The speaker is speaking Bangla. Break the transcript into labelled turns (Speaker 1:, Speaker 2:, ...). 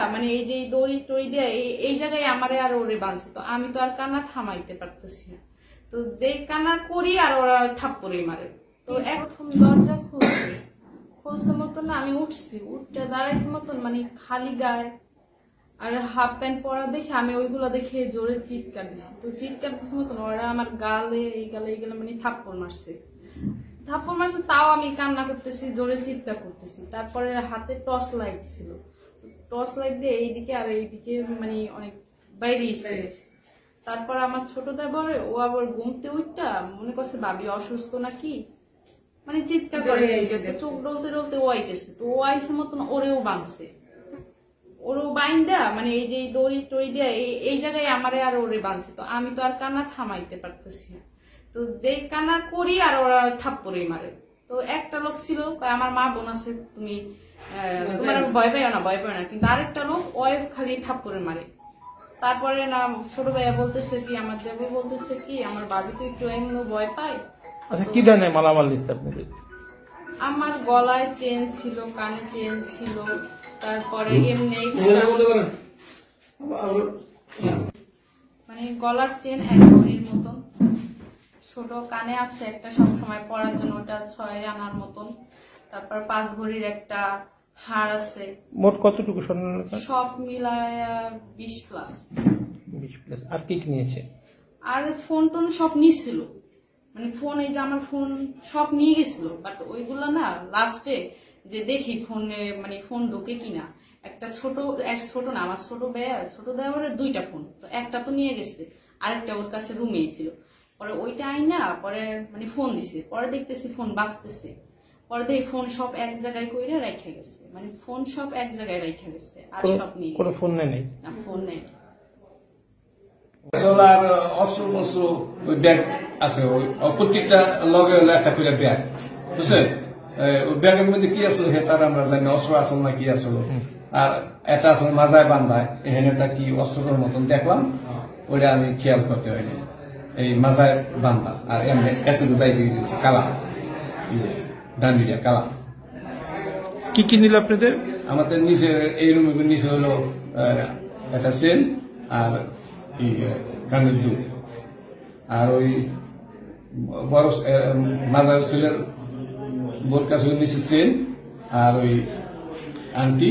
Speaker 1: মানে এই যে দড়ি টড়ি দিয়ে এই জায়গায় আমারে আর ওরে বাঁধছে, তো আমি তো আর কান্না থামাইতে পারতেছি না। তো যেই কান্না করি আর ওরা থাপ্পড়ে মারে। তো প্রথম দরজা খুলছে মতন আমি উঠছি, উঠতে দাঁড়াইছি মতন মানে খালি গায়ে আর হাফ প্যান্ট পরা দেখে আমি ওইগুলো দেখে জোরে চিৎকার দিছি। তো চিৎকার দিছি মতন ওরা আমার গালে এই গালে মানে থাপ্পড় মারছে। তাও আমি কান্না করতেছি, জোরে চিৎকার করতেছি। তারপরে হাতে টর্চ লাইট ছিল, টর্চ লাইট দিয়ে এইদিকে আর এইদিকে মানে অনেক বাইরে এসে। তারপর আমার ছোট দেবরে ও আবার ঘুমতে উঠটা মনে করছে ভাবি অসুস্থ নাকি, মানে চিৎকার করে চোখ ডলতে ডলতে ও আইতেছে। তো ও আইসে মতন ওরেও বাঁধছে, ওরও বাইন্দা মানে এই যে দড়ি টড়ি দিয়ে এই জায়গায় আমারে আর ওরে বাঁধছে। তো আমি তো আর কান্না থামাইতে পারতেছি না। তো যেই কান্না করি আর ওরা থাপ্পড়ে মারে। তো একটা লোক ছিল, আমার মা বোন আছে, তুমি তোমার ভয় পাইও না, কিন্তু আরেকটা লোক ওই খালি থাপ্পড়ে মারে। তারপরে না ছোট ভাইয়া বলতেছে কি, আমার দেবর বলতেছে কি আমার ভাবি তো একটু এমন ভয় পায়।
Speaker 2: আচ্ছা, কি ধরনের মালামাল দিচ্ছে আপনাদের?
Speaker 1: আমার গলায় চেন ছিল, কানে চেন ছিল, তারপরে এমনি মানে গলার চেন 1 ভরির মতন, ছোট কানে আছে একটা সবসময় পরার জন্য, ওটা 6 আনার মতন। তারপর 5 ভরির একটা হার আছে।
Speaker 2: মোট কতটুকু স্বর্ণ?
Speaker 1: সব মিলায় 20 প্লাস।
Speaker 2: 20 প্লাস। আর কি নিয়েছে?
Speaker 1: আর ফোন টোন সব নিছিল, মানে ফোন এই যে আমার ফোন সব নিয়ে গেছিল। বাট ওইগুলা না লাস্টে যে দেখি ফোনে মানে ফোন ঢোকে কিনা, একটা ছোট না আমার ছোট দেওয়ার 2টা ফোন, তো একটা তো নিয়ে গেছে, আরেকটা ওর কাছে রুমেই ছিল। পরে ওইটা আইনা পরে মানে ফোন দিছে, পরে দেখতেছি ফোন বাজতেছে। পরে দেখি ফোন সব এক জায়গায় কইরা রাইখা গেছে, মানে ফোন সব এক জায়গায় রাইখা গেছে, আর সব নিয়ে
Speaker 2: কোনো ফোন নেই
Speaker 1: না, ফোন নেই।
Speaker 3: আর অস্ত্র ওই ব্যাগ আছে, ওই প্রত্যেকটা লগে হলো একটা করে ব্যাগ, বুঝছেন? ওই ব্যাগের মধ্যে কি আসলো তার আমরা জানি, অস্ত্র আসল না কি আসলো। আর এটা আসলে মাজায় বান্ধায়, এখানে একটা কি অস্ত্রের মতন দেখলাম, ওইটা আমি খেয়াল করতে হয়নি। এই মাজায় বান্ধা আর এমনি এতটুকু বাইক দিয়েছে কালা, ডান্ডিটা কালা।
Speaker 2: কি নিল আপনাদের?
Speaker 3: আমাদের নিচে এই রুমের নিচে হলো একটা চেন আর কানের দুধ, আর ওই বড় মাজার ছেলের বোর কাছে নিচে চেন আর ওই আংটি।